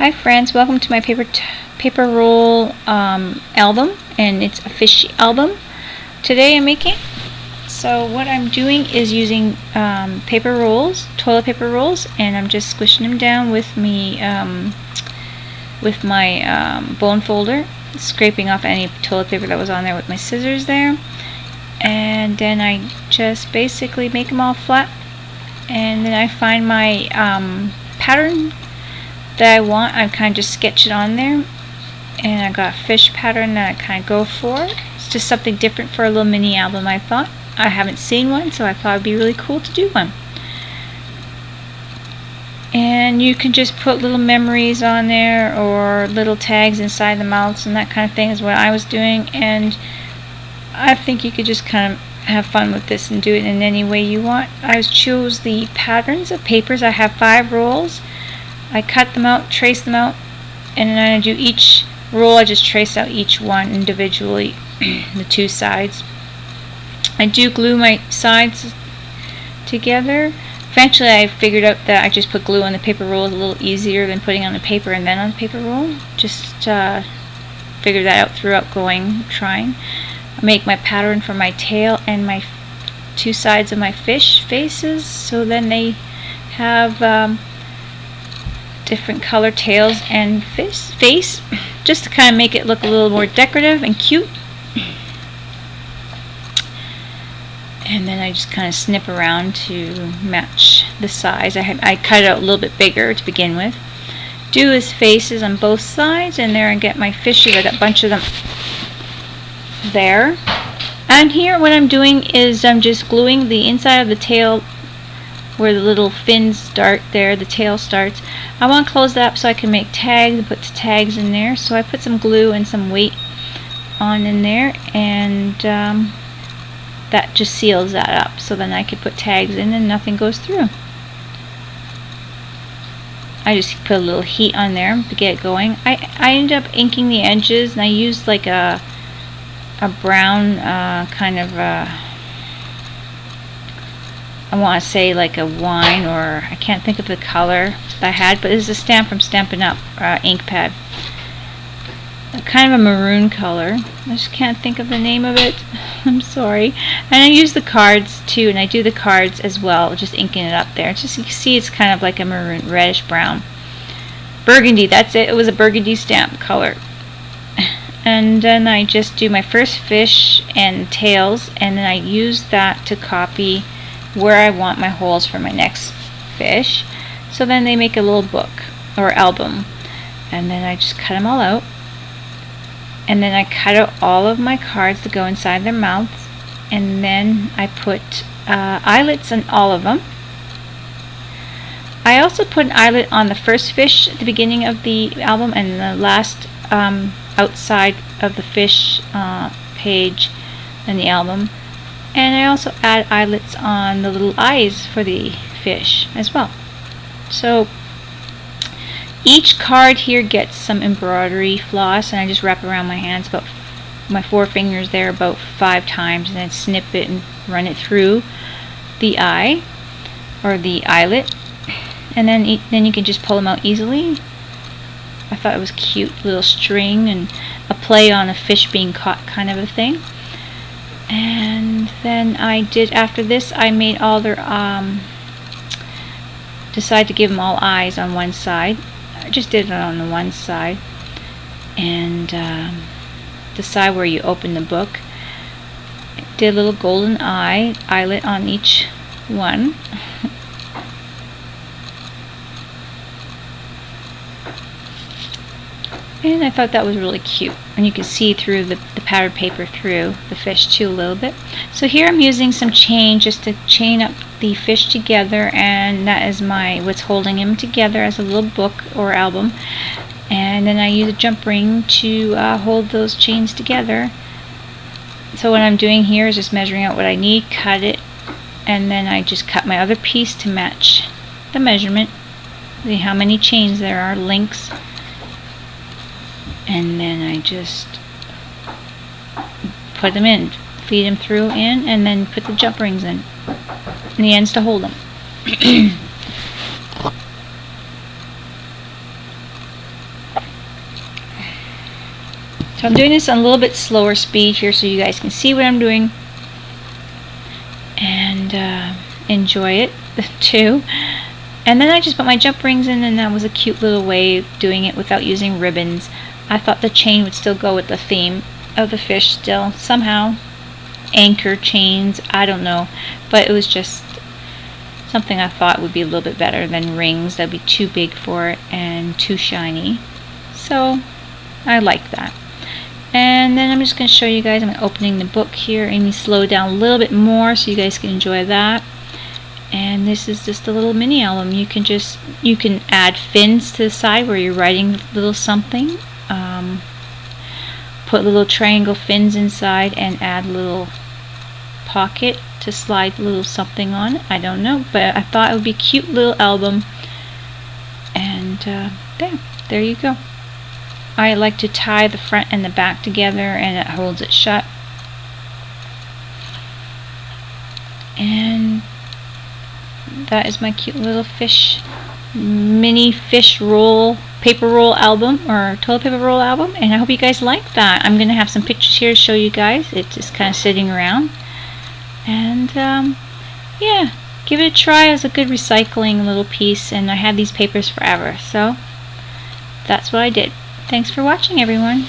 Hi friends, welcome to my paper roll album, and it's a fish album today I'm making. So what I'm doing is using paper rolls, toilet paper rolls, and I'm just squishing them down with my bone folder, scraping off any toilet paper that was on there with my scissors there, and then I just basically make them all flat, and then I find my pattern that I want. I kind of just sketch it on there, and I got a fish pattern that I kind of go for. It's just something different for a little mini album. I thought I haven't seen one, so I thought it'd be really cool to do one. And you can just put little memories on there or little tags inside the mouths and that kind of thing is what I was doing, and I think you could just kind of have fun with this and do it in any way you want. I chose the patterns of papers. I have 5 rolls. I cut them out, trace them out, and then I do each roll. I just trace out each one individually, the 2 sides. I do glue my sides together. Eventually I figured out that I just put glue on the paper roll is a little easier than putting on the paper and then on the paper roll. Just figured that out throughout trying. I make my pattern for my tail and my 2 sides of my fish faces, so then they have different color tails and face, just to kind of make it look a little more decorative and cute. And then I just kind of snip around to match the size. I cut it out a little bit bigger to begin with. Do his faces on both sides, and there I get my fishes. I got a bunch of them there. And here what I'm doing is I'm just gluing the inside of the tail where the little fins start there, the tail starts. I want to close that up so I can make tags and put the tags in there. So I put some glue and some weight on in there, and that just seals that up, so then I can put tags in and nothing goes through. I just put a little heat on there to get it going. I ended up inking the edges, and I used like a brown kind of I want to say like a wine, or I can't think of the color that I had, but this is a stamp from Stampin' Up! Ink pad. Kind of a maroon color. I just can't think of the name of it. I'm sorry. And I use the cards too, and I do the cards as well, just inking it up there. Just you can see it's kind of like a maroon, reddish brown. Burgundy, that's it. It was a burgundy stamp color. And then I just do my first fish and tails, and then I use that to copy where I want my holes for my next fish. So then they make a little book or album, and then I just cut them all out, and then I cut out all of my cards to go inside their mouths, and then I put eyelets on all of them. I also put an eyelet on the first fish at the beginning of the album, and the last outside of the fish page in the album. And I also add eyelets on the little eyes for the fish as well. So each card here gets some embroidery floss, and I just wrap around my hands, about my 4 fingers there, about 5 times, and then snip it and run it through the eye or the eyelet, and then you can just pull them out easily. I thought it was cute, little string and a play on a fish being caught kind of a thing. And then after this I made all their decided to give them all eyes on one side. I just did it on the one side, and the side where you open the book, did a little golden eyelet on each one. And I thought that was really cute, and you can see through the patterned paper through the fish too a little bit. So here I'm using some chain just to chain up the fish together, and that is what's holding him together as a little book or album. And then I use a jump ring to hold those chains together. So what I'm doing here is just measuring out what I need, cut it, and then I just cut my other piece to match the measurement. See how many chains there are, links. And then I just put them in, feed them through in, and then put the jump rings in the ends to hold them. So I'm doing this on a little bit slower speed here so you guys can see what I'm doing and enjoy it too. And then I just put my jump rings in, and that was a cute little way of doing it without using ribbons. I thought the chain would still go with the theme of the fish still, somehow. Anchor chains, I don't know. But it was just something I thought would be a little bit better than rings. That'd be too big for it and too shiny. So I like that. And then I'm just going to show you guys, I'm opening the book here, and you slow down a little bit more so you guys can enjoy that. And this is just a little mini album. You can add fins to the side where you're writing a little something. Put little triangle fins inside and add a little pocket to slide a little something on. I don't know, but I thought it would be a cute little album. And there you go. I like to tie the front and the back together, and it holds it shut. And that is my cute little mini fish roll, paper roll album, or toilet paper roll album, and I hope you guys like that. I'm going to have some pictures here to show you guys. It's just kind of sitting around. And yeah, give it a try. It was a good recycling little piece, and I had these papers forever, so that's what I did. Thanks for watching, everyone.